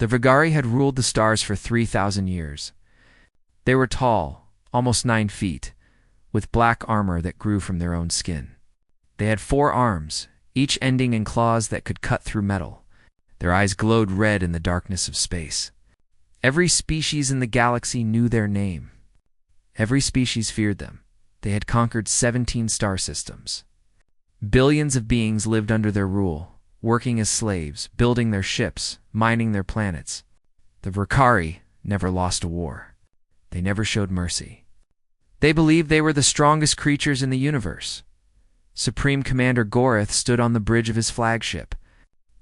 The Vigari had ruled the stars for 3,000 years. They were tall, almost 9 feet, with black armor that grew from their own skin. They had 4 arms, each ending in claws that could cut through metal. Their eyes glowed red in the darkness of space. Every species in the galaxy knew their name. Every species feared them. They had conquered 17 star systems. Billions of beings lived under their rule, working as slaves, building their ships, mining their planets. The Vigari never lost a war. They never showed mercy. They believed they were the strongest creatures in the universe. Supreme Commander Gorath stood on the bridge of his flagship,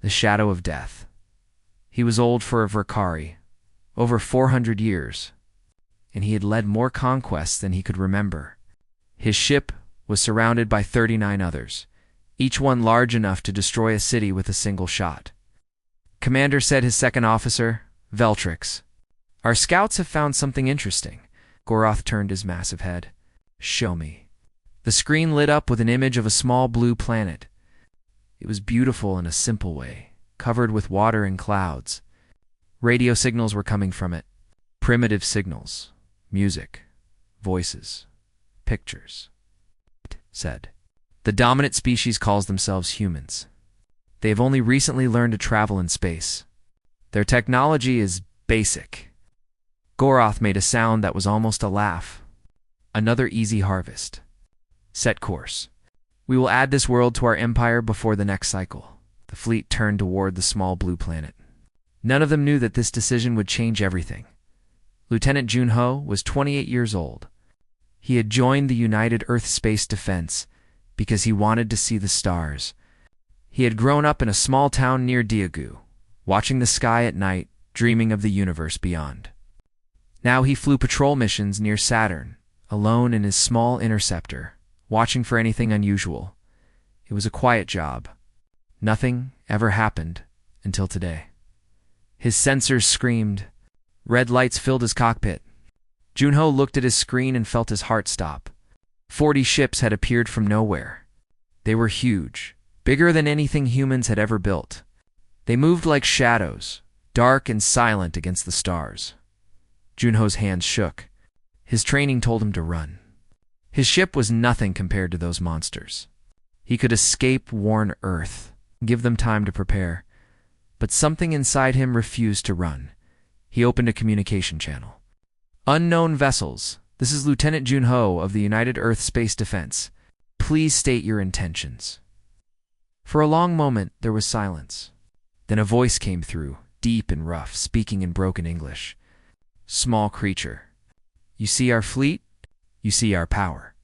the Shadow of Death. He was old for a Vigari, over 400 years, and he had led more conquests than he could remember. His ship was surrounded by 39 others, each one large enough to destroy a city with a single shot. Commander said his second officer, Veltrix, "Our scouts have found something interesting." Gorath turned his massive head. "Show me." The screen lit up with an image of a small blue planet. It was beautiful in a simple way, covered with water and clouds. Radio signals were coming from it. Primitive signals, music, voices, pictures. It said, "The dominant species calls themselves humans. They have only recently learned to travel in space. Their technology is basic." Gorath made a sound that was almost a laugh. "Another easy harvest. Set course. We will add this world to our empire before the next cycle." The fleet turned toward the small blue planet. None of them knew that this decision would change everything. Lieutenant Junho was 28 years old. He had joined the United Earth Space Defense because he wanted to see the stars. He had grown up in a small town near Diagu, watching the sky at night, dreaming of the universe beyond. Now he flew patrol missions near Saturn, alone in his small interceptor, watching for anything unusual. It was a quiet job. Nothing ever happened until today. His sensors screamed. Red lights filled his cockpit. Junho looked at his screen and felt his heart stop. 40 ships had appeared from nowhere. They were huge, bigger than anything humans had ever built. They moved like shadows, dark and silent against the stars. Junho's hands shook. His training told him to run. His ship was nothing compared to those monsters. He could escape, warn Earth, give them time to prepare. But something inside him refused to run. He opened a communication channel. "Unknown vessels, this is Lieutenant Junho of the United Earth Space Defense. Please state your intentions." For a long moment, there was silence. Then a voice came through, deep and rough, speaking in broken English. "Small creature, you see our fleet? You see our power.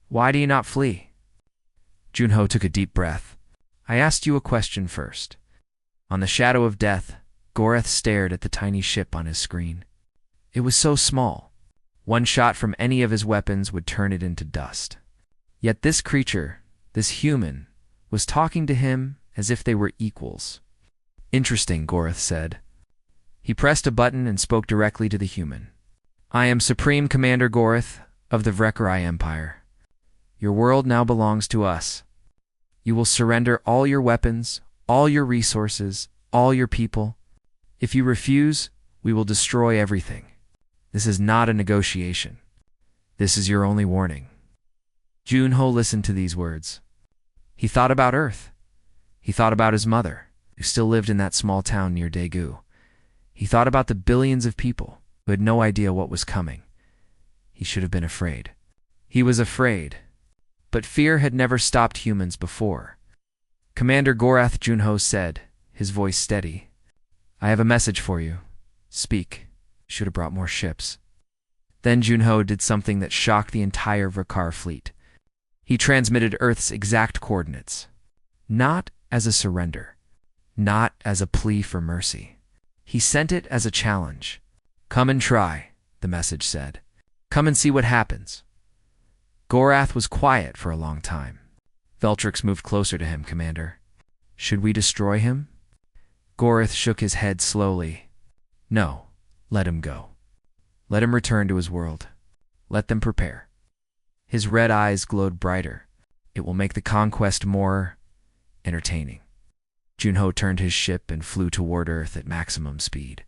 Why do you not flee?" Junho took a deep breath. "I asked you a question first." On the Shadow of Death, Gorath stared at the tiny ship on his screen. It was so small. One shot from any of his weapons would turn it into dust. Yet this creature, this human, was talking to him as if they were equals. "Interesting," Gorath said. He pressed a button and spoke directly to the human. "I am Supreme Commander Gorath of the Vigari Empire. Your world now belongs to us. You will surrender all your weapons, all your resources, all your people. If you refuse, we will destroy everything. This is not a negotiation. This is your only warning." Junho listened to these words. He thought about Earth. He thought about his mother, who still lived in that small town near Daegu. He thought about the billions of people who had no idea what was coming. He should have been afraid. He was afraid, but fear had never stopped humans before. "Commander Gorath," Junho said, his voice steady. "I have a message for you. Speak." Should have brought more ships. Then Junho did something that shocked the entire Vigari fleet. He transmitted Earth's exact coordinates. Not as a surrender. Not as a plea for mercy. He sent it as a challenge. "Come and try," the message said. "Come and see what happens." Gorath was quiet for a long time. Veltrix moved closer to him. "Commander, should we destroy him?" Gorath shook his head slowly. "No. Let him go. Let him return to his world. Let them prepare." His red eyes glowed brighter. "It will make the conquest more entertaining." Junho turned his ship and flew toward Earth at maximum speed.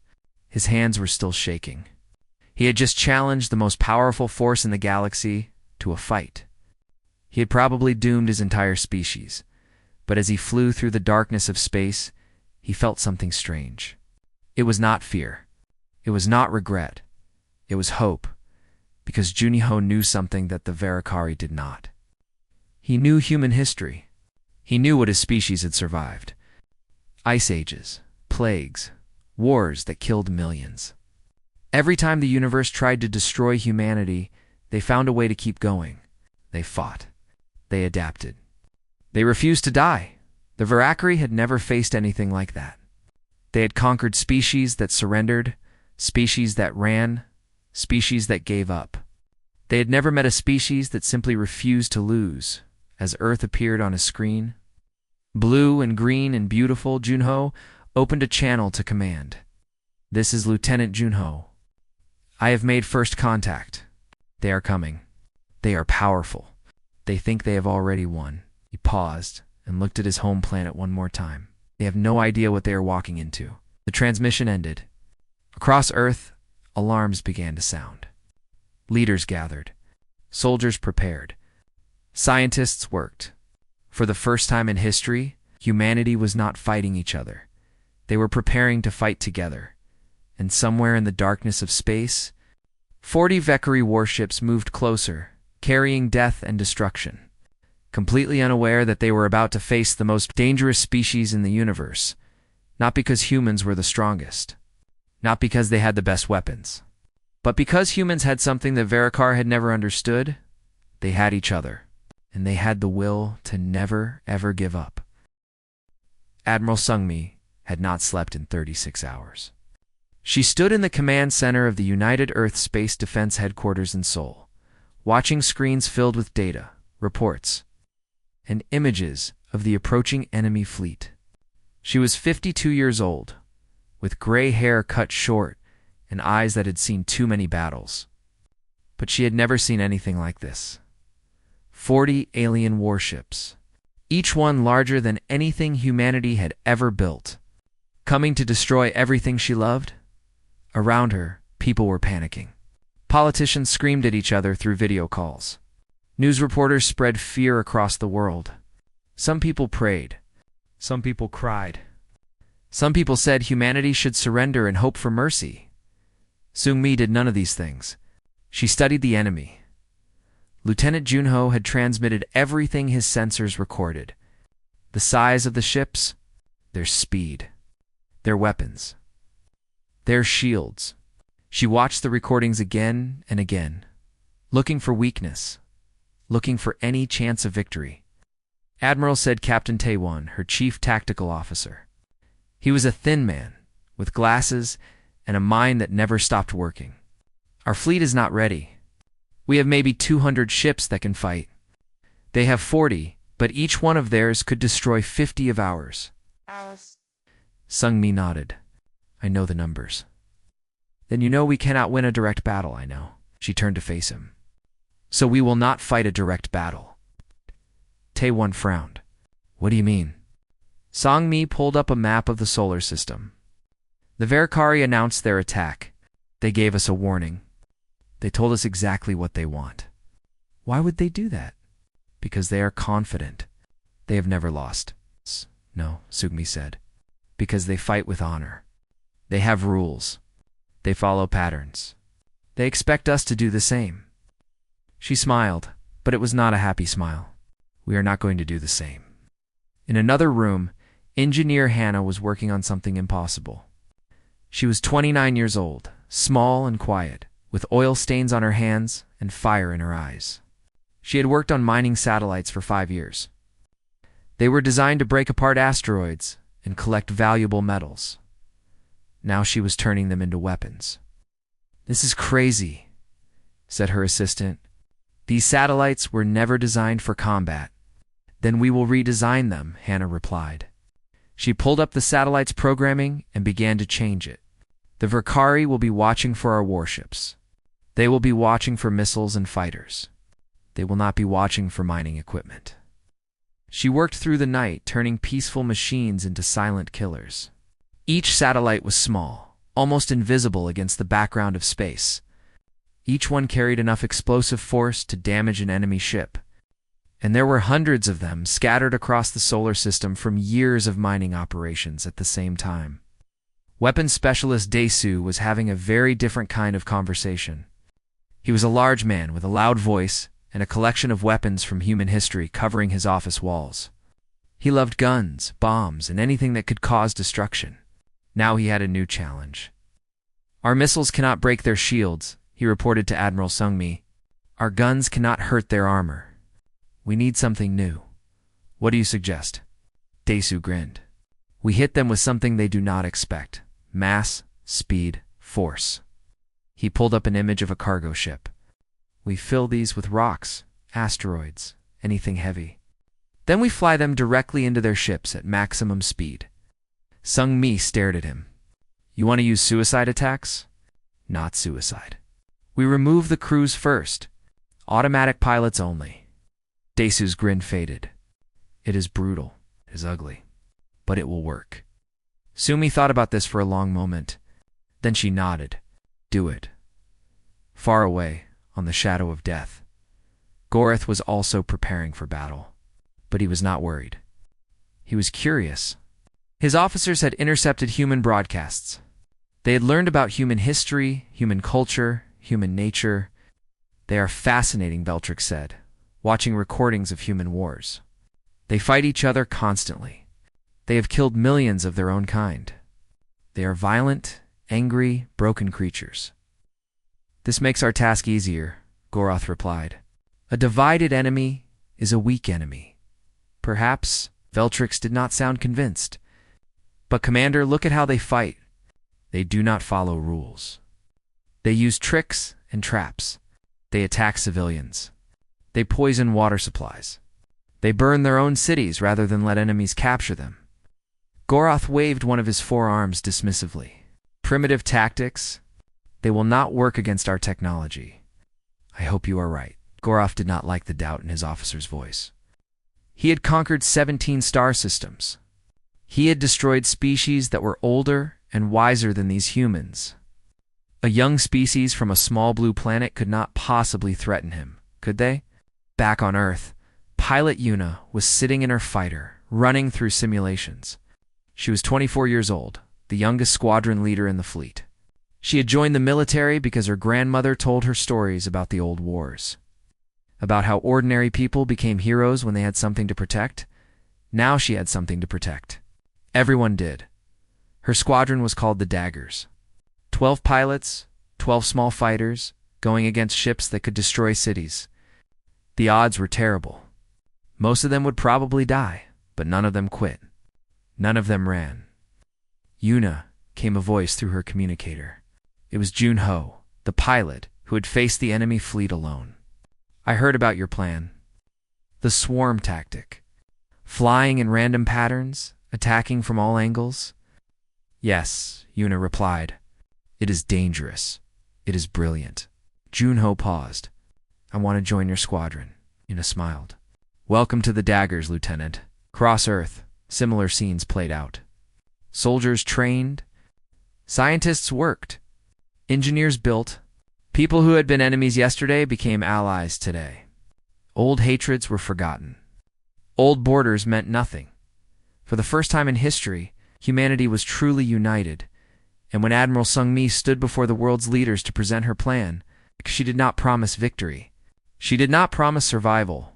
His hands were still shaking. He had just challenged the most powerful force in the galaxy to a fight. He had probably doomed his entire species, but as he flew through the darkness of space, he felt something strange. It was not fear. It was not regret. It was hope, because Junho knew something that the Varakari did not. He knew human history. He knew what his species had survived. Ice ages, plagues, wars that killed millions. Every time the universe tried to destroy humanity, they found a way to keep going. They fought. They adapted. They refused to die. The Varakari had never faced anything like that. They had conquered species that surrendered, species that ran, species that gave up. They had never met a species that simply refused to lose. As Earth appeared on a screen, blue and green and beautiful, Junho opened a channel to command. "This is Lieutenant Junho. I have made first contact. They are coming. They are powerful. They think they have already won." He paused and looked at his home planet one more time. They have no idea what they are walking into. The transmission ended. Across Earth, alarms began to sound. Leaders gathered. Soldiers prepared. Scientists worked. For the first time in history, humanity was not fighting each other. They were preparing to fight together. And somewhere in the darkness of space, 40 Varakari warships moved closer, carrying death and destruction. Completely unaware that they were about to face the most dangerous species in the universe, not because humans were the strongest, not because they had the best weapons, but because humans had something that Varakar had never understood. They had each other, and they had the will to never, ever give up. Admiral Sungmi had not slept in 36 hours. She stood in the command center of the United Earth Space Defense Headquarters in Seoul, watching screens filled with data, reports, and images of the approaching enemy fleet. She was 52 years old, with gray hair cut short and eyes that had seen too many battles. But she had never seen anything like this. 40 alien warships, each one larger than anything humanity had ever built, coming to destroy everything she loved. Around her, people were panicking. Politicians screamed at each other through video calls. News reporters spread fear across the world. Some people prayed. Some people cried. Some people said humanity should surrender and hope for mercy. Sungmi did none of these things. She studied the enemy. Lieutenant Junho had transmitted everything his sensors recorded. The size of the ships, their speed, their weapons, their shields. She watched the recordings again and again, looking for weakness, looking for any chance of victory. Admiral said Captain Taewon, her chief tactical officer. He was a thin man, with glasses and a mind that never stopped working. "Our fleet is not ready. We have maybe 200 ships that can fight. They have 40, but each one of theirs could destroy 50 of ours." Sungmi nodded. "I know the numbers." "Then you know we cannot win a direct battle." "I know." She turned to face him. "So we will not fight a direct battle." Taewon frowned. "What do you mean?" Songmi pulled up a map of the solar system. The Varakari announced their attack. They gave us a warning. They told us exactly what they want. Why would they do that? Because they are confident. They have never lost. "No," Sungmi said. "Because they fight with honor. They have rules. They follow patterns. They expect us to do the same." She smiled, but it was not a happy smile. "We are not going to do the same." In another room, Engineer Hannah was working on something impossible. She was 29 years old, small and quiet, with oil stains on her hands and fire in her eyes. She had worked on mining satellites for 5 years. They were designed to break apart asteroids and collect valuable metals. Now she was turning them into weapons. "This is crazy," said her assistant. "These satellites were never designed for combat." "Then we will redesign them," Hannah replied. She pulled up the satellite's programming and began to change it. "The Varakari will be watching for our warships. They will be watching for missiles and fighters. They will not be watching for mining equipment." She worked through the night, turning peaceful machines into silent killers. Each satellite was small, almost invisible against the background of space. Each one carried enough explosive force to damage an enemy ship. And there were hundreds of them scattered across the solar system from years of mining operations at the same time. Weapons specialist Daesu was having a very different kind of conversation. He was a large man with a loud voice and a collection of weapons from human history covering his office walls. He loved guns, bombs, and anything that could cause destruction. Now he had a new challenge. "Our missiles cannot break their shields," he reported to Admiral Sungmi. "Our guns cannot hurt their armor. We need something new. What do you suggest?" Daesu grinned. "We hit them with something they do not expect. Mass, speed, force." He pulled up an image of a cargo ship. "We fill these with rocks, asteroids, anything heavy. Then we fly them directly into their ships at maximum speed." Sung Mi stared at him. "You want to use suicide attacks?" "Not suicide. We remove the crews first. Automatic pilots only." Daesu's grin faded. "It is brutal. It is ugly. But it will work." Sumi thought about this for a long moment. Then she nodded. "Do it." Far away, on the shadow of death, Gorath was also preparing for battle. But he was not worried. He was curious. His officers had intercepted human broadcasts. They had learned about human history, human culture, human nature. "They are fascinating," Veltrix said, watching recordings of human wars. "They fight each other constantly. They have killed millions of their own kind. They are violent, angry, broken creatures." "This makes our task easier," Gorath replied. "A divided enemy is a weak enemy." Perhaps Veltrix did not sound convinced. "But Commander, look at how they fight. They do not follow rules. They use tricks and traps. They attack civilians. They poison water supplies. They burn their own cities rather than let enemies capture them." Gorath waved one of his forearms dismissively. "Primitive tactics. They will not work against our technology." "I hope you are right." Gorath did not like the doubt in his officer's voice. He had conquered 17 star systems. He had destroyed species that were older and wiser than these humans. A young species from a small blue planet could not possibly threaten him, could they? Back on Earth, pilot Yuna was sitting in her fighter, running through simulations. She was 24 years old, the youngest squadron leader in the fleet. She had joined the military because her grandmother told her stories about the old wars. About how ordinary people became heroes when they had something to protect. Now she had something to protect. Everyone did. Her squadron was called the Daggers. 12 pilots, 12 small fighters, going against ships that could destroy cities. The odds were terrible. Most of them would probably die, but none of them quit. None of them ran. "Yuna," came a voice through her communicator. It was Junho, the pilot, who had faced the enemy fleet alone. "I heard about your plan. The swarm tactic. Flying in random patterns, attacking from all angles." "Yes," Yuna replied. "It is dangerous. It is brilliant." Junho paused. "I want to join your squadron." Yuna smiled. "Welcome to the Daggers, Lieutenant." Cross Earth, similar scenes played out. Soldiers trained. Scientists worked. Engineers built. People who had been enemies yesterday became allies today. Old hatreds were forgotten. Old borders meant nothing. For the first time in history, humanity was truly united, and when Admiral Sung-Mi stood before the world's leaders to present her plan, she did not promise victory. She did not promise survival.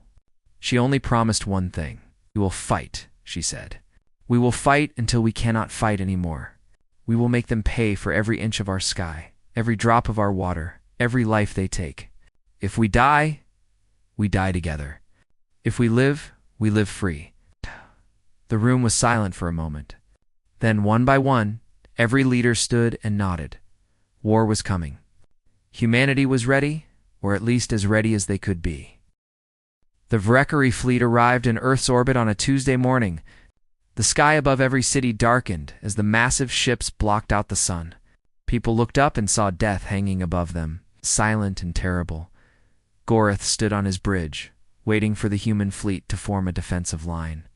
She only promised one thing. "We will fight," she said. "We will fight until we cannot fight anymore. We will make them pay for every inch of our sky, every drop of our water, every life they take. If we die, we die together. If we live free." The room was silent for a moment. Then, one by one, every leader stood and nodded. War was coming. Humanity was ready, or at least as ready as they could be. The Valkyrie fleet arrived in Earth's orbit on a Tuesday morning. The sky above every city darkened as the massive ships blocked out the sun. People looked up and saw death hanging above them, silent and terrible. Gorath stood on his bridge, waiting for the human fleet to form a defensive line.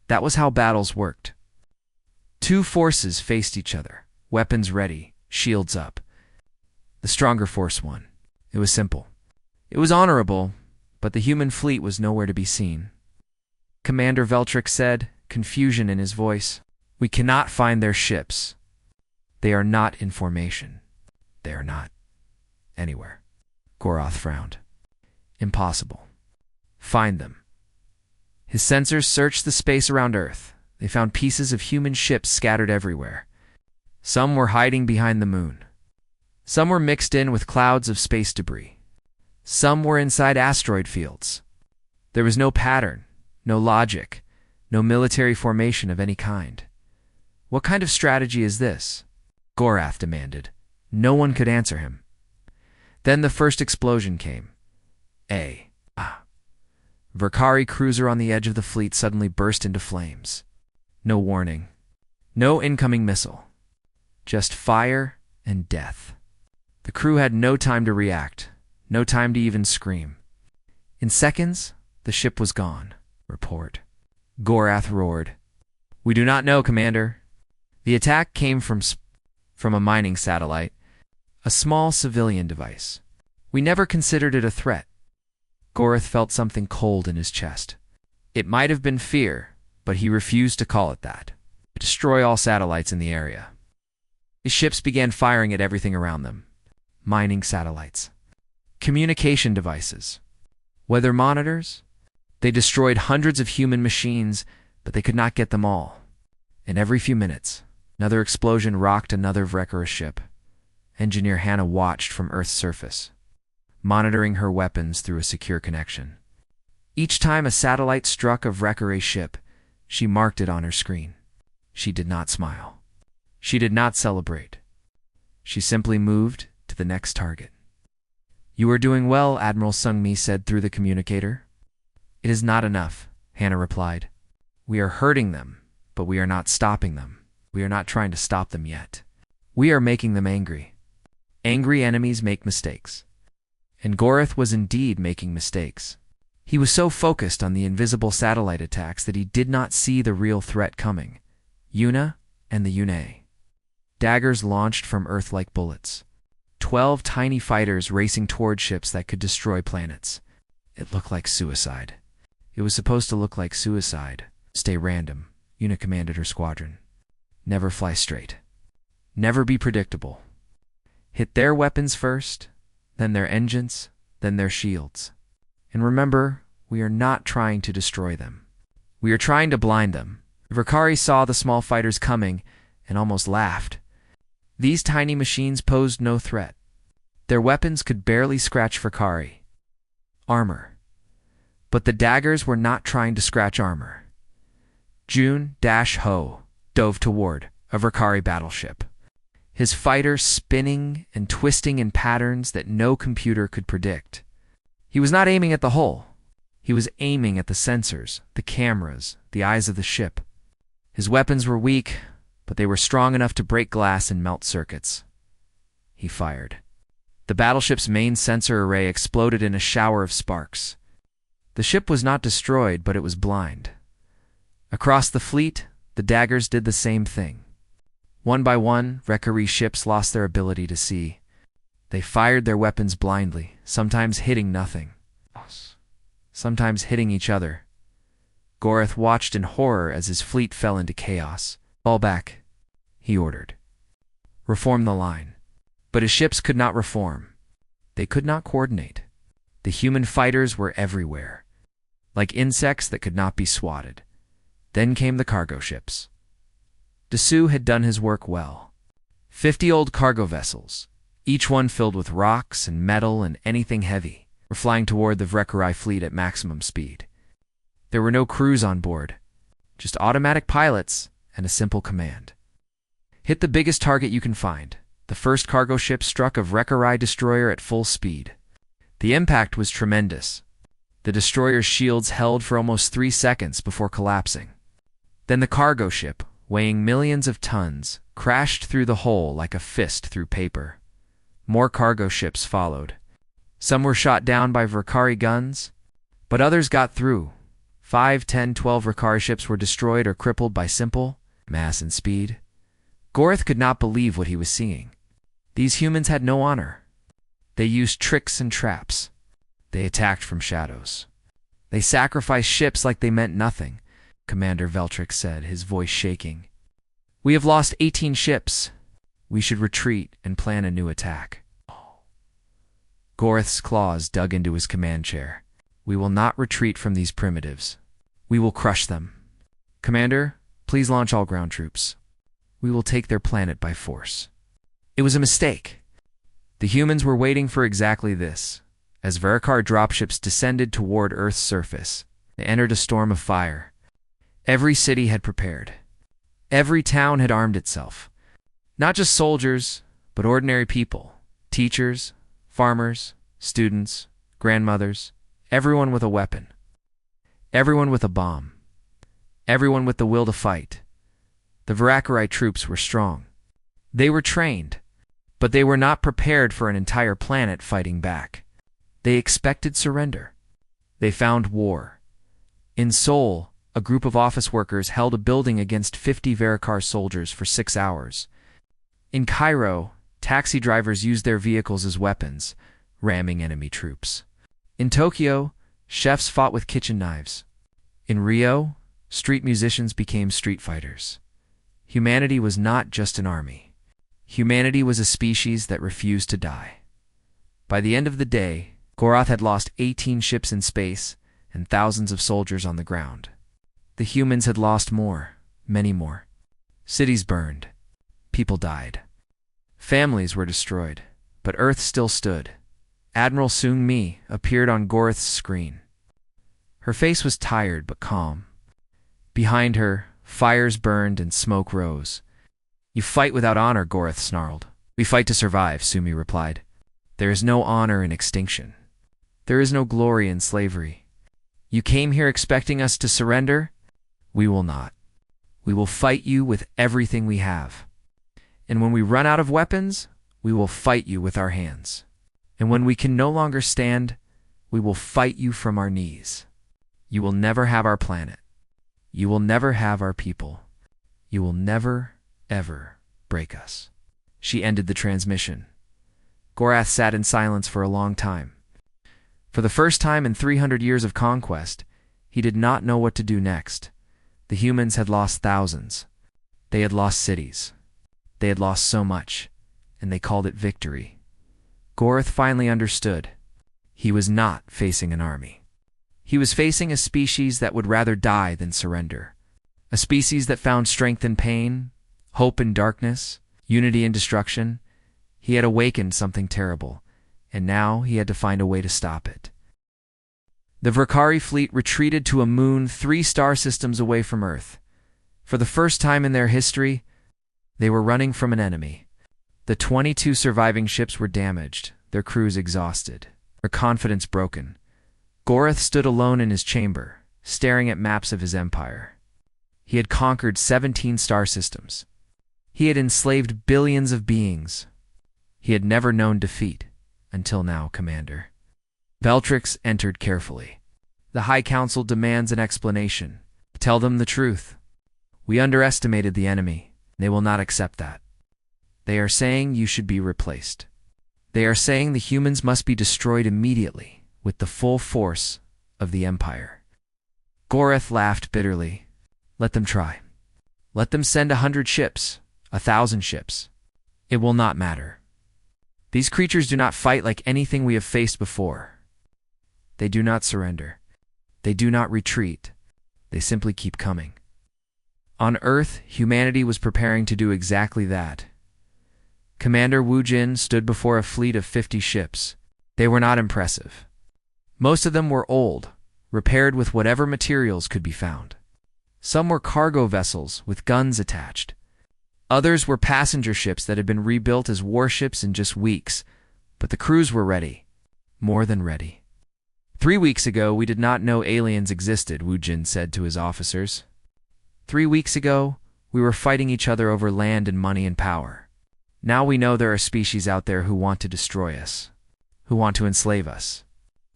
That was how battles worked. Two forces faced each other, weapons ready, shields up. The stronger force won. It was simple. It was honorable, but the human fleet was nowhere to be seen. Commander Veltric said, confusion in his voice. We cannot find their ships. They are not in formation. They are not anywhere. Goroth frowned. Impossible. Find them. His sensors searched the space around Earth. They found pieces of human ships scattered everywhere. Some were hiding behind the moon. Some were mixed in with clouds of space debris. Some were inside asteroid fields. There was no pattern, no logic, no military formation of any kind. What kind of strategy is this? Goroth demanded. No one could answer him. Then the first explosion came. Verkari cruiser on the edge of the fleet suddenly burst into flames. No warning. No incoming missile. Just fire and death. The crew had no time to react, no time to even scream. In seconds, the ship was gone. Report. Goroth roared. We do not know, Commander. The attack came from a mining satellite, a small civilian device. We never considered it a threat. Goroth felt something cold in his chest. It might have been fear, but he refused to call it that. Destroy all satellites in the area. His ships began firing at everything around them. Mining satellites. Communication devices. Weather monitors. They destroyed hundreds of human machines, but they could not get them all. And every few minutes, another explosion rocked another Vrekara ship. Engineer Hannah watched from Earth's surface, monitoring her weapons through a secure connection. Each time a satellite struck a Vrekara ship, she marked it on her screen. She did not smile. She did not celebrate. She simply moved to the next target. You are doing well, Admiral Sungmi said through the communicator. It is not enough, Hannah replied. We are hurting them, but we are not stopping them. We are not trying to stop them yet. We are making them angry. Angry enemies make mistakes. And Goroth was indeed making mistakes. He was so focused on the invisible satellite attacks that he did not see the real threat coming. Yuna and the Yune. Daggers launched from Earth like bullets. 12 tiny fighters racing toward ships that could destroy planets. It looked like suicide. It was supposed to look like suicide. Stay random, Yuna commanded her squadron. Never fly straight. Never be predictable. Hit their weapons first, then their engines, then their shields. And remember, we are not trying to destroy them. We are trying to blind them. Verkari saw the small fighters coming and almost laughed. These tiny machines posed no threat. Their weapons could barely scratch Verkari. Armor. But the daggers were not trying to scratch armor. Jun-Ho dove toward a Verkari battleship, his fighter spinning and twisting in patterns that no computer could predict. He was not aiming at the hull. He was aiming at the sensors, the cameras, the eyes of the ship. His weapons were weak, but they were strong enough to break glass and melt circuits. He fired. The battleship's main sensor array exploded in a shower of sparks. The ship was not destroyed, but it was blind. Across the fleet, the daggers did the same thing. One by one, Vrekari ships lost their ability to see. They fired their weapons blindly, sometimes hitting nothing, sometimes hitting each other. Goroth watched in horror as his fleet fell into chaos. Fall back, he ordered. Reform the line. But his ships could not reform. They could not coordinate. The human fighters were everywhere, like insects that could not be swatted. Then came the cargo ships. Dessou had done his work well. 50 old cargo vessels, each one filled with rocks and metal and anything heavy, were flying toward the Vrekari fleet at maximum speed. There were no crews on board, just automatic pilots and a simple command. Hit the biggest target you can find. The first cargo ship struck a Vrekari destroyer at full speed. The impact was tremendous. The destroyer's shields held for almost 3 seconds before collapsing. Then the cargo ship, weighing millions of tons, crashed through the hole like a fist through paper. More cargo ships followed. Some were shot down by Verkari guns. But others got through. 5, 10, 12 Rakari ships were destroyed or crippled by simple mass and speed. Gorth could not believe what he was seeing. These humans had no honor. They used tricks and traps. They attacked from shadows. They sacrificed ships like they meant nothing, Commander Veltrix said, his voice shaking. We have lost 18 ships. We should retreat and plan a new attack. Gorth's claws dug into his command chair. We will not retreat from these primitives. We will crush them. Commander, please launch all ground troops. We will take their planet by force. It was a mistake. The humans were waiting for exactly this. As Varakar dropships descended toward Earth's surface, they entered a storm of fire. Every city had prepared. Every town had armed itself. Not just soldiers, but ordinary people. Teachers, farmers, students, grandmothers, everyone with a weapon. Everyone with a bomb. Everyone with the will to fight. The Varakari troops were strong. They were trained, but they were not prepared for an entire planet fighting back. They expected surrender. They found war. In Seoul, a group of office workers held a building against 50 Varakar soldiers for 6 hours. In Cairo, taxi drivers used their vehicles as weapons, ramming enemy troops. In Tokyo, chefs fought with kitchen knives. In Rio, street musicians became street fighters. Humanity was not just an army. Humanity was a species that refused to die. By the end of the day, Gorath had lost 18 ships in space and thousands of soldiers on the ground. The humans had lost more, many more. Cities burned. People died. Families were destroyed, but Earth still stood. Admiral Seung Mi appeared on Gorath's screen. Her face was tired but calm. Behind her, fires burned and smoke rose. You fight without honor, Gorath snarled. We fight to survive, Sumi replied. There is no honor in extinction. There is no glory in slavery. You came here expecting us to surrender? We will not. We will fight you with everything we have. And when we run out of weapons, we will fight you with our hands. And when we can no longer stand, we will fight you from our knees. You will never have our planet. You will never have our people. You will never, ever break us. She ended the transmission. Gorath sat in silence for a long time. For the first time in 300 years of conquest, he did not know what to do next. The humans had lost thousands. They had lost cities. They had lost so much, and they called it victory. Gorath finally understood. He was not facing an army. He was facing a species that would rather die than surrender. A species that found strength in pain, hope in darkness, unity in destruction. He had awakened something terrible, and now he had to find a way to stop it. The Varakari fleet retreated to a moon 3 star systems away from Earth. For the first time in their history, they were running from an enemy. The 22 surviving ships were damaged, their crews exhausted, their confidence broken. Gorath stood alone in his chamber, staring at maps of his empire. He had conquered 17 star systems. He had enslaved billions of beings. He had never known defeat, until now, Commander. Veltrix entered carefully. The High Council demands an explanation. Tell them the truth. We underestimated the enemy. They will not accept that. They are saying you should be replaced. They are saying the humans must be destroyed immediately, with the full force of the Empire. Gorath laughed bitterly. Let them try. Let them send 100 ships, 1,000 ships. It will not matter. These creatures do not fight like anything we have faced before. They do not surrender. They do not retreat. They simply keep coming. On Earth, humanity was preparing to do exactly that. Commander Wu Jin stood before a fleet of 50 ships. They were not impressive. Most of them were old, repaired with whatever materials could be found. Some were cargo vessels with guns attached. Others were passenger ships that had been rebuilt as warships in just weeks, but the crews were ready. More than ready. 3 weeks ago, we did not know aliens existed, Wu Jin said to his officers. 3 weeks ago, we were fighting each other over land and money and power. Now we know there are species out there who want to destroy us, who want to enslave us.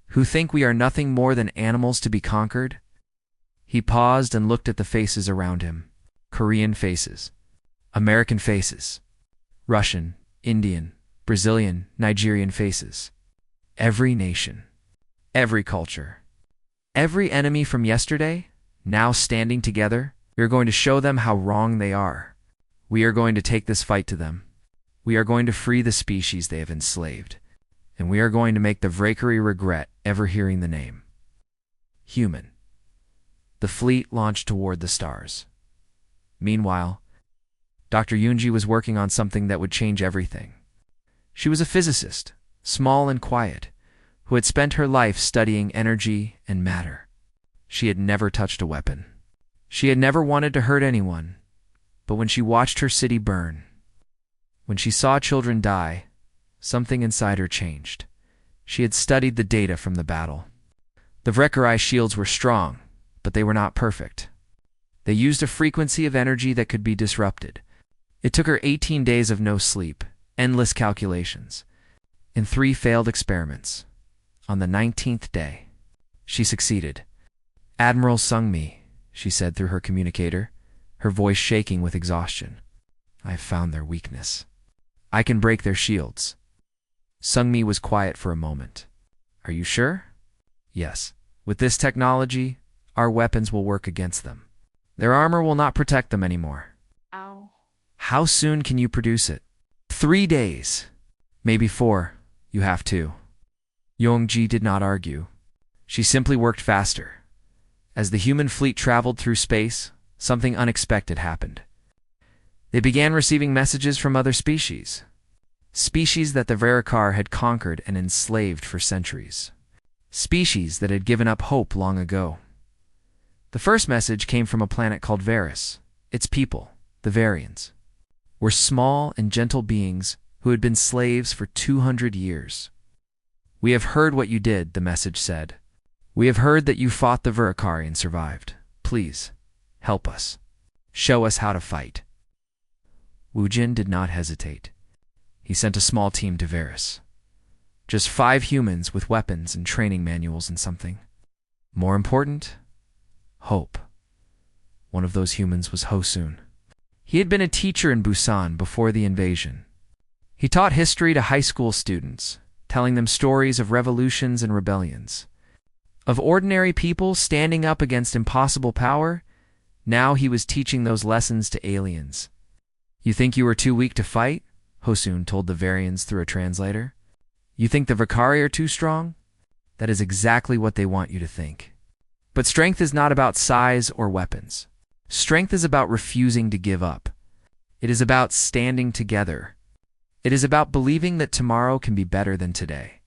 who think we are nothing more than animals to be conquered? He paused and looked at the faces around him. Korean faces, American faces, Russian, Indian, Brazilian, Nigerian faces. Every nation, every culture, every enemy from yesterday, now standing together. We are going to show them how wrong they are. We are going to take this fight to them. We are going to free the species they have enslaved. And we are going to make the Valkyrie regret ever hearing the name. Human. The fleet launched toward the stars. Meanwhile, Dr. Yoonji was working on something that would change everything. She was a physicist, small and quiet, who had spent her life studying energy and matter. She had never touched a weapon. She had never wanted to hurt anyone. But when she watched her city burn, when she saw children die, something inside her changed. She had studied the data from the battle. The Valkyrie shields were strong, but they were not perfect. They used a frequency of energy that could be disrupted. It took her 18 days of no sleep, endless calculations, and 3 failed experiments. On the 19th day, she succeeded. "Admiral Sung-mi," she said through her communicator, her voice shaking with exhaustion. "I have found their weakness. I can break their shields." Sung-mi was quiet for a moment. "Are you sure?" "Yes. With this technology, our weapons will work against them. Their armor will not protect them anymore." Ow. "How soon can you produce it?" 3 days. "Maybe 4. You have to." Yong-ji did not argue. She simply worked faster. As the human fleet traveled through space, something unexpected happened. They began receiving messages from other species. Species that the Varakar had conquered and enslaved for centuries. Species that had given up hope long ago. The first message came from a planet called Varus. Its people, the Varians, were small and gentle beings who had been slaves for 200 years. "We have heard what you did," the message said. "We have heard that you fought the Varakari and survived. Please, help us. Show us how to fight." Woo-jin did not hesitate. He sent a small team to Varus. Just 5 humans with weapons and training manuals and something. More important, hope. One of those humans was Ho-soon. He had been a teacher in Busan before the invasion. He taught history to high school students, telling them stories of revolutions and rebellions, of ordinary people standing up against impossible power. Now he was teaching those lessons to aliens. "You think you are too weak to fight?" Ho-soon told the Varians through a translator. "You think the Valkyrie are too strong? That is exactly what they want you to think. But strength is not about size or weapons. Strength is about refusing to give up. It is about standing together. It is about believing that tomorrow can be better than today."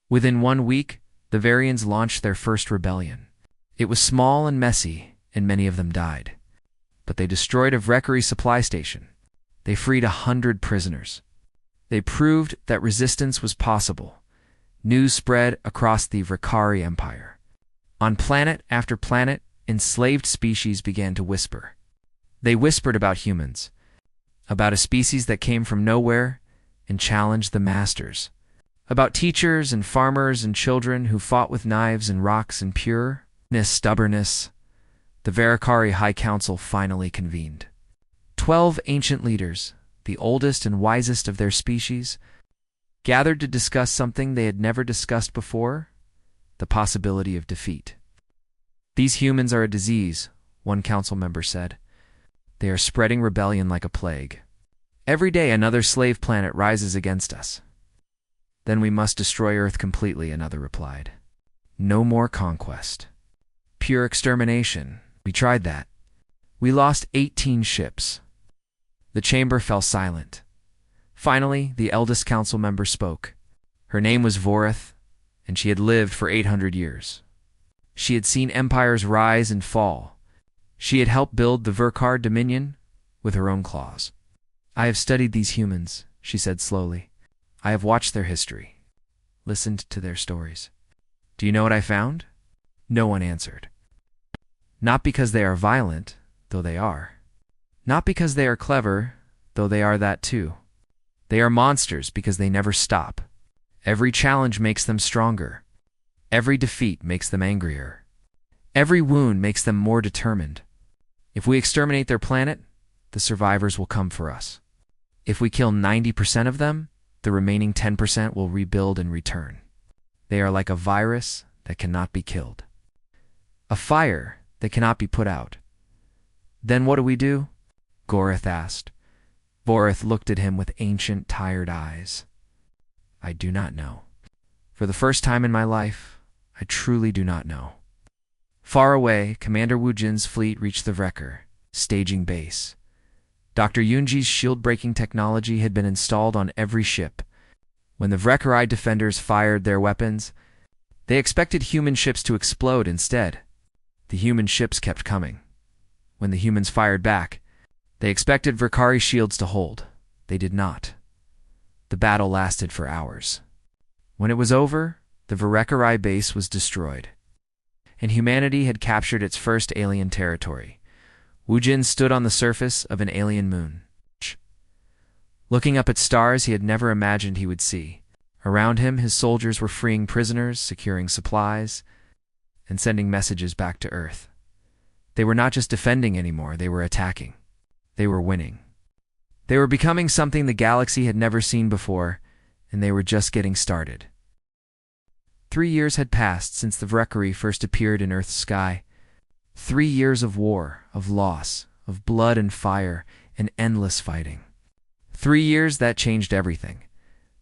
Within 1 week, the Varians launched their first rebellion. It was small and messy, and many of them died. But they destroyed a Valkyrie supply station. They freed 100 prisoners. They proved that resistance was possible. News spread across the Valkyrie Empire. On planet after planet, enslaved species began to whisper. They whispered about humans, about a species that came from nowhere and challenged the masters, about teachers and farmers and children who fought with knives and rocks and pureness, stubbornness. The Varakari High Council finally convened. 12 ancient leaders, the oldest and wisest of their species, gathered to discuss something they had never discussed before: the possibility of defeat. "These humans are a disease," one council member said. "They are spreading rebellion like a plague. Every day another slave planet rises against us." "Then we must destroy Earth completely," another replied. "No more conquest. Pure extermination. We tried that. We lost 18 ships." The chamber fell silent. Finally, the eldest council member spoke. Her name was Vorith, and she had lived for 800 years. She had seen empires rise and fall. She had helped build the Verkar Dominion with her own claws. "I have studied these humans," she said slowly. "I have watched their history, listened to their stories. Do you know what I found?" No one answered. "Not because they are violent, though they are. Not because they are clever, though they are that too. They are monsters because they never stop. Every challenge makes them stronger. Every defeat makes them angrier. Every wound makes them more determined. If we exterminate their planet, the survivors will come for us. If we kill 90% of them, the remaining 10% will rebuild and return. They are like a virus that cannot be killed. A fire that cannot be put out. Then what do? Gorath asked. Vorith looked at him with ancient, tired eyes. I do not know. For the first time in my life, I truly do not know. Far away, Commander Wujin's fleet reached the Wrecker, staging base. Dr. Yunji's shield-breaking technology had been installed on every ship. When the Wrecker defenders fired their weapons, they expected human ships to explode instead. The human ships kept coming. When the humans fired back, they expected Wreckari shields to hold. They did not. The battle lasted for hours. When it was over, the Wreckari base was destroyed, and humanity had captured its first alien territory. Wujin stood on the surface of an alien moon. Looking up at stars he had never imagined he would see. Around him, his soldiers were freeing prisoners, securing supplies, and sending messages back to Earth. They were not just defending anymore, they were attacking. They were winning. They were becoming something the galaxy had never seen before, and they were just getting started. 3 years had passed since the Wreckari first appeared in Earth's sky. 3 years of war, of loss, of blood and fire, and endless fighting. 3 years that changed everything.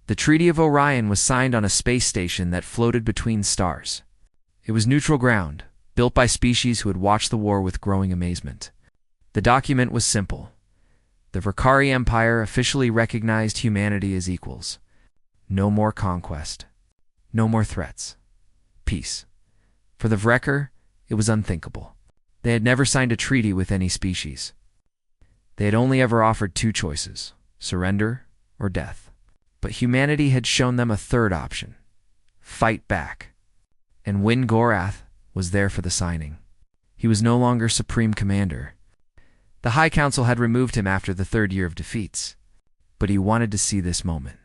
The Treaty of Orion was signed on a space station that floated between stars. It was neutral ground, built by species who had watched the war with growing amazement. The document was simple. The Wreckari Empire officially recognized humanity as equals. No more conquest. No more threats. Peace. For the Wrecker, it was unthinkable. They had never signed a treaty with any species. They had only ever offered 2 choices, surrender or death. But humanity had shown them a third option, fight back. And Win Gorath was there for the signing. He was no longer Supreme Commander. The High Council had removed him after the 3rd year of defeats. But he wanted to see this moment.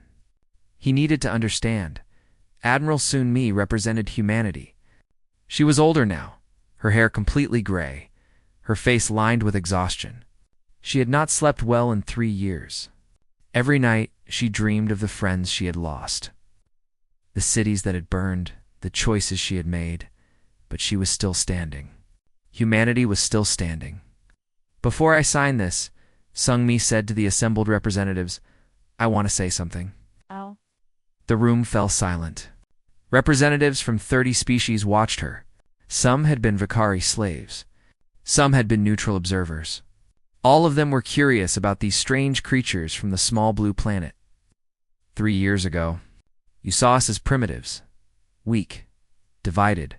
He needed to understand. Admiral Sun Mi represented humanity. She was older now, her hair completely gray, her face lined with exhaustion. She had not slept well in 3 years. Every night, she dreamed of the friends she had lost, the cities that had burned, the choices she had made, but she was still standing. Humanity was still standing. Before I sign this, Sung Mi said to the assembled representatives, I want to say something. Oh. The room fell silent. Representatives from 30 species watched her. Some had been Wreckari slaves. Some had been neutral observers. All of them were curious about these strange creatures from the small blue planet. 3 years ago, you saw us as primitives, weak, divided,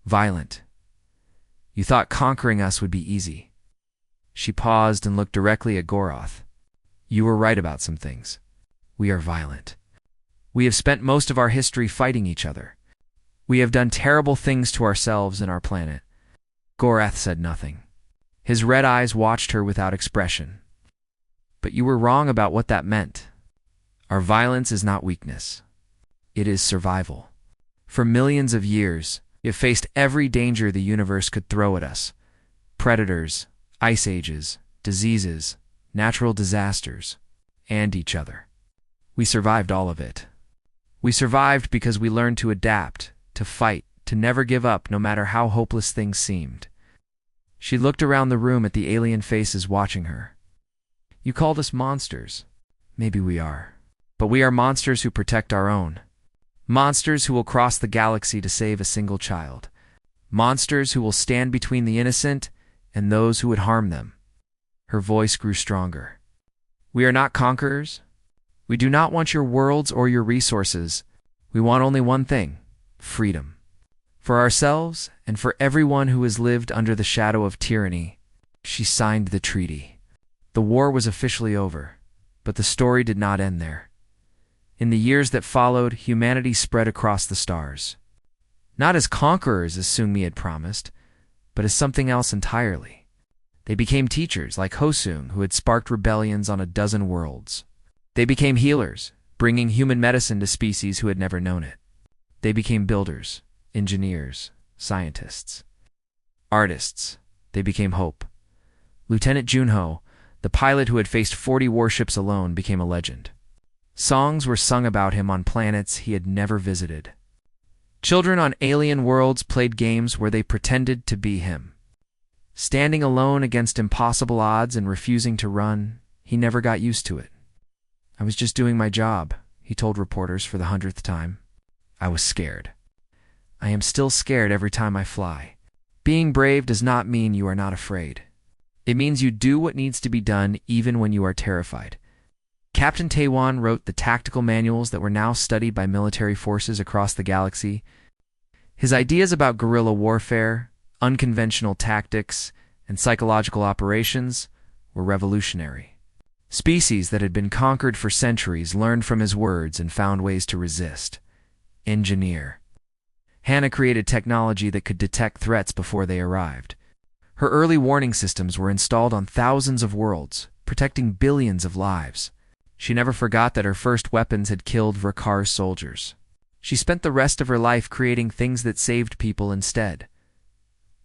violent. You thought conquering us would be easy. She paused and looked directly at Gorath. You were right about some things. We are violent. We have spent most of our history fighting each other. We have done terrible things to ourselves and our planet. Gorath said nothing. His red eyes watched her without expression. But you were wrong about what that meant. Our violence is not weakness. It is survival. For millions of years, we have faced every danger the universe could throw at us. Predators, ice ages, diseases, natural disasters, and each other. We survived all of it. We survived because we learned to adapt, to fight, to never give up no matter how hopeless things seemed. She looked around the room at the alien faces watching her. You called us monsters. Maybe we are. But we are monsters who protect our own. Monsters who will cross the galaxy to save a single child. Monsters who will stand between the innocent and those who would harm them. Her voice grew stronger. We are not conquerors. We do not want your worlds or your resources. We want only one thing: freedom. For ourselves and for everyone who has lived under the shadow of tyranny. She signed the treaty. The war was officially over, but the story did not end there. In the years that followed, humanity spread across the stars. Not as conquerors, as Sung Mi had promised, but as something else entirely. They became teachers like Hosung, who had sparked rebellions on a dozen worlds. They became healers, bringing human medicine to species who had never known it. They became builders, engineers, scientists. Artists, they became hope. Lieutenant Junho, the pilot who had faced 40 warships alone, became a legend. Songs were sung about him on planets he had never visited. Children on alien worlds played games where they pretended to be him. Standing alone against impossible odds and refusing to run, he never got used to it. "I was just doing my job," he told reporters for the 100th time. "I was scared. I am still scared every time I fly." Being brave does not mean you are not afraid. It means you do what needs to be done even when you are terrified. Captain Taiwan wrote the tactical manuals that were now studied by military forces across the galaxy. His ideas about guerrilla warfare, unconventional tactics, and psychological operations were revolutionary. Species that had been conquered for centuries learned from his words and found ways to resist. Engineer. Hannah created technology that could detect threats before they arrived. Her early warning systems were installed on thousands of worlds, protecting billions of lives. She never forgot that her first weapons had killed Vrakar's soldiers. She spent the rest of her life creating things that saved people instead.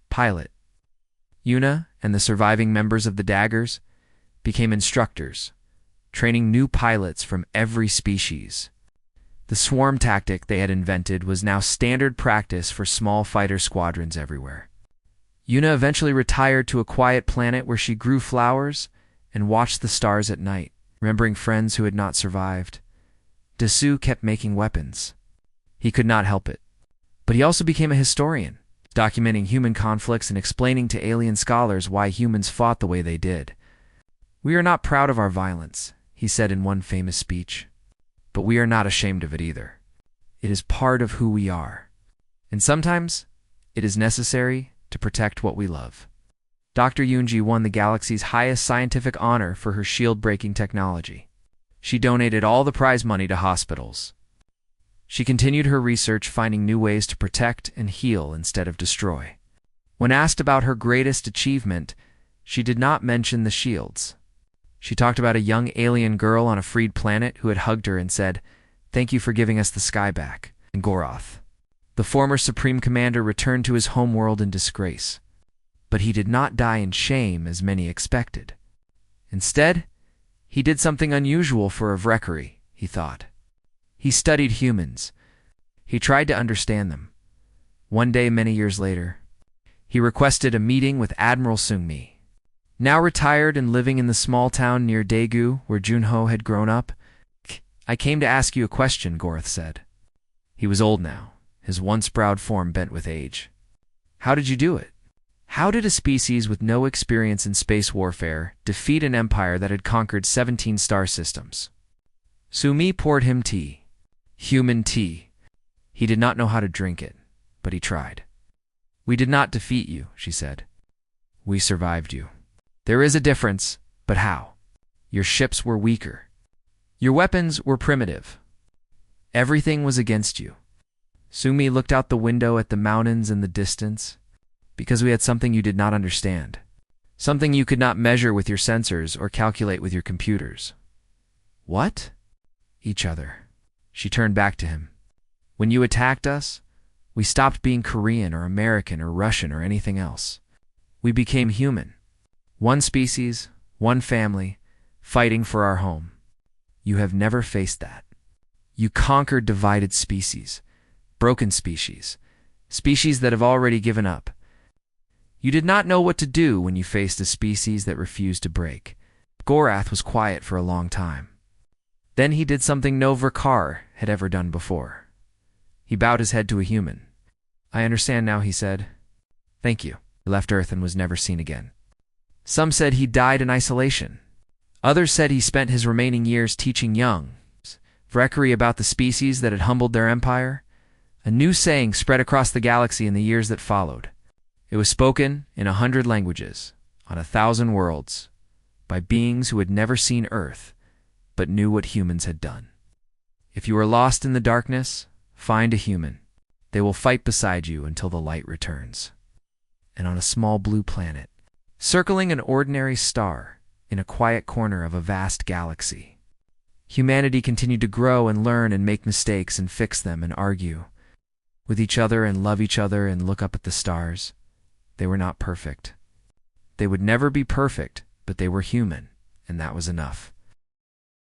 Pilot. Yuna and the surviving members of the Daggers became instructors, training new pilots from every species. The swarm tactic they had invented was now standard practice for small fighter squadrons everywhere. Yuna eventually retired to a quiet planet where she grew flowers and watched the stars at night, remembering friends who had not survived. Desu kept making weapons. He could not help it. But he also became a historian, documenting human conflicts and explaining to alien scholars why humans fought the way they did. "We are not proud of our violence," he said in one famous speech. "But we are not ashamed of it either. It is part of who we are. And sometimes it is necessary to protect what we love." Dr. Yunji won the galaxy's highest scientific honor for her shield-breaking technology. She donated all the prize money to hospitals. She continued her research, finding new ways to protect and heal instead of destroy. When asked about her greatest achievement, she did not mention the shields. She talked about a young alien girl on a freed planet who had hugged her and said, "Thank you for giving us the sky back." And Goroth, the former Supreme Commander, returned to his homeworld in disgrace. But he did not die in shame as many expected. Instead, he did something unusual for a Vrekari, he thought. He studied humans. He tried to understand them. One day, many years later, he requested a meeting with Admiral Sungmi. Now retired and living in the small town near Daegu, where Junho had grown up. "I came to ask you a question," Goroth said. He was old now, his once proud form bent with age. "How did you do it? How did a species with no experience in space warfare defeat an empire that had conquered 17 star systems?" Sumi poured him tea. Human tea. He did not know how to drink it, but he tried. "We did not defeat you," she said. "We survived you. There is a difference, but how? Your ships were weaker. Your weapons were primitive. Everything was against you." Sumi looked out the window at the mountains in the distance. "Because we had something you did not understand. Something you could not measure with your sensors or calculate with your computers." "What?" "Each other." She turned back to him. "When you attacked us, we stopped being Korean or American or Russian or anything else. We became human. One species, one family, fighting for our home. You have never faced that. You conquered divided species, broken species, species that have already given up. You did not know what to do when you faced a species that refused to break." Goroth was quiet for a long time. Then he did something no Vrakar had ever done before. He bowed his head to a human. "I understand now," he said. "Thank you." He left Earth and was never seen again. Some said he died in isolation. Others said he spent his remaining years teaching young Vrekari about the species that had humbled their empire. A new saying spread across the galaxy in the years that followed. It was spoken in 100 languages, on 1,000 worlds, by beings who had never seen Earth, but knew what humans had done. If you are lost in the darkness, find a human. They will fight beside you until the light returns. And on a small blue planet, circling an ordinary star in a quiet corner of a vast galaxy, humanity continued to grow and learn and make mistakes and fix them and argue. with each other and love each other and look up at the stars. They were not perfect. They would never be perfect, but they were human, and that was enough.